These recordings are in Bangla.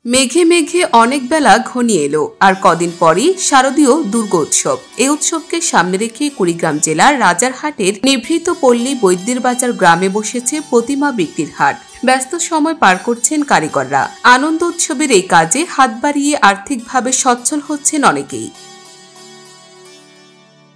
মেঘে মেঘে অনেক বেলা ঘনিয়ে এলো আর কদিন পরই শারদীয় দুর্গোৎসব। এই উৎসবকে সামনে রেখে কুড়িগ্রাম জেলার রাজারহাটের নিভৃত পল্লী বৈদ্যের বাজার গ্রামে বসেছে প্রতিমা বিক্রির হাট। ব্যস্ত সময় পার করছেন কারিগররা। আনন্দ উৎসবের এই কাজে হাত বাড়িয়ে আর্থিকভাবে সচ্ছল হচ্ছেন অনেকেই।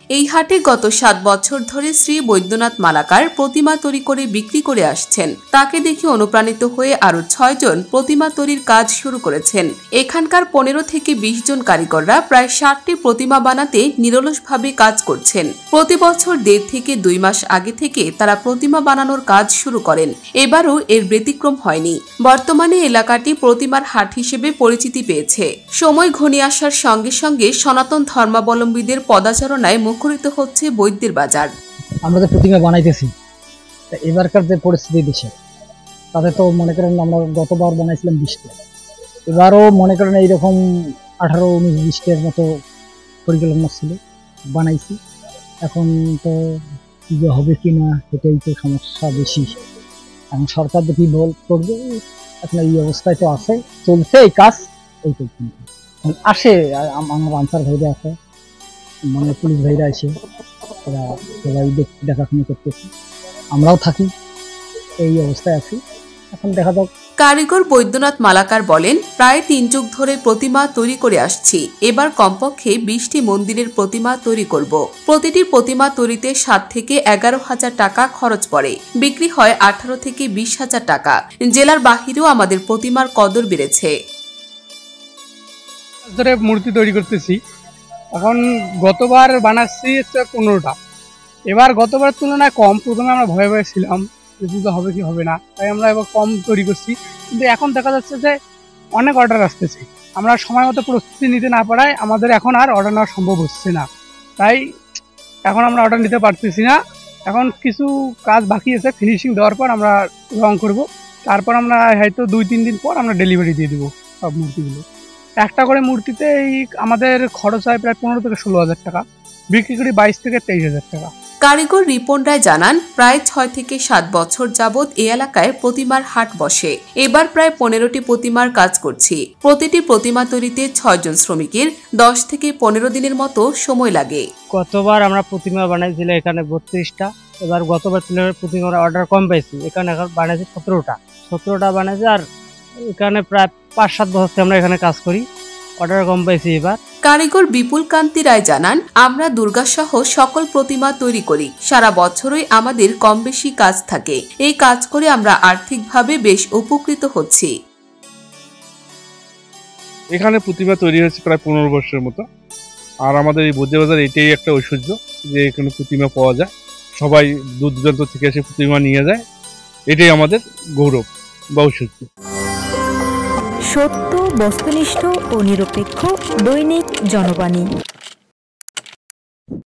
এই হাটে গত 7 বছর ধরে শ্রী বৈদ্যনাথ মালাকার প্রতিমা তৈরি করে বিক্রি করে আসছেন। তাকে দেখে অনুপ্রাণিত হয়ে আরো 6 জন প্রতিমা তৈরির কাজ শুরু করেছেন। এখানকার 15 থেকে 20 জন কারিগররা প্রায় 60টি প্রতিমা বানাতে নিরলসভাবে কাজ করছেন। প্রতি বছর 1.5 থেকে 2 মাস আগে থেকে তারা প্রতিমা বানানোর কাজ শুরু করেন। এবারও এর ব্যতিক্রম হয়নি। বর্তমানে এলাকাটি প্রতিমার হাট হিসেবে পরিচিতি পেয়েছে। সময় ঘনিয়ে আসার সঙ্গে সঙ্গে সনাতন ধর্মাবলম্বীদের পদাচারণায় মুখরিত হচ্ছে বৈদ্যের বাজার। আমরা যে প্রতিমা বানাইতেছি, এবারকার যে পরিস্থিতি দেশে, তাতে তো মনে করেন আমরা গতবার বানাইছিলাম 20টা, এবারও মনে করেন এইরকম 18-19-20টার মতো পরিকল্পনা ছিল, বানাইছি। এখন তো কি হবে কিনা সেটাই তো সমস্যা বেশি। এখন সরকার দেখি বল করবে, এখন এই অবস্থায় তো আছে, চলছে এই কাজ। এই তো আসে আমার আনসার ভাইরা আছে, মানে পুলিশ ভাইরা এসে ওরা সবাই দেখাশোনা করতেছে, আমরাও থাকি, এই অবস্থায় আছি। এখন দেখা যাক। কারিগর বৈদ্যনাথ মালাকার বলেন, প্রায় 3 যুগ ধরে প্রতিমা তৈরি করে আসছি। এবার কমপক্ষে 20টি মন্দিরের প্রতিমা তৈরি করব। প্রতিটি প্রতিমা তৈরিতে 7 থেকে 11,000 টাকা খরচ পড়ে। বিক্রি হয় 18 থেকে 20,000 টাকা। জেলার বাহিরেও আমাদের প্রতিমার কদর বেড়েছে। ধরে মূর্তি তৈরি করতেছি। এখন গতবার বানাচ্ছি 15টা, এবার গতবার তুলনায় কম। প্রথমে আমরা ভয়ে ভয়ে ছিলাম যে পুজো হবে কি হবে না, তাই আমরা এবার কম তৈরি করছি। কিন্তু এখন দেখা যাচ্ছে যে অনেক অর্ডার আসতেছে। আমরা সময় মতো প্রস্তুতি নিতে না পারায় আমাদের এখন আর অর্ডার নেওয়া সম্ভব হচ্ছে না, তাই এখন আমরা অর্ডার নিতে পারতেছি না। এখন কিছু কাজ বাকি আছে, ফিনিশিং দেওয়ার পর আমরা রং করব, তারপর আমরা হয়তো 2-3 দিন পর আমরা ডেলিভারি দিয়ে দেবো সব মূর্তিগুলো। একটা করে মূর্তিতে আমাদের খরচ হয় প্রায় 15 থেকে 16,000 টাকা, বিক্রি করি 22 থেকে 23,000 টাকা। কারিগর রিপন রায় জানান, প্রায় 6 থেকে 7 বছর যাবৎ এই এলাকায় প্রতিমার হাট বসে। এবার প্রায় 15টি প্রতিমার কাজ করছি। প্রতিটি প্রতিমা তৈরিতে 6 জন শ্রমিকের 10 থেকে 15 দিনের মতো সময় লাগে। গতবার আমরা প্রতিমা বানাইছিলাম এখানে 32টা, এবার গতবার প্রতিমার অর্ডার কম পাইছি, এখানে এখন বানাইছি 17টা বানাইছি। আর এখানে প্রায় 5-7 বছর আমরা এখানে কাজ করি, অর্ডার কম পাইছি এবার। কারিগর বিপুল কান্তি রায় জানান, আমরা দুর্গাসহ সকল প্রতিমা তৈরি করি। সারা বছরই আমাদের কম বেশি কাজ থাকে। এই কাজ করে আমরা আর্থিকভাবে বেশ উপকৃত হচ্ছি। এখানে প্রতিমা তৈরি হয়েছে প্রায় 15 বছরের মতো। আর আমাদের এই বৈদ্য বাজার এটাই একটা ঐশ্বর্য যে এখানে প্রতিমা পাওয়া যায়। সবাই দূর দূরান্ত থেকে এসে প্রতিমা নিয়ে যায়, এটাই আমাদের গৌরব বা ঐশ্বর্য। সত্য, বস্তুনিষ্ঠ ও নিরপেক্ষ দৈনিক জনবাণী।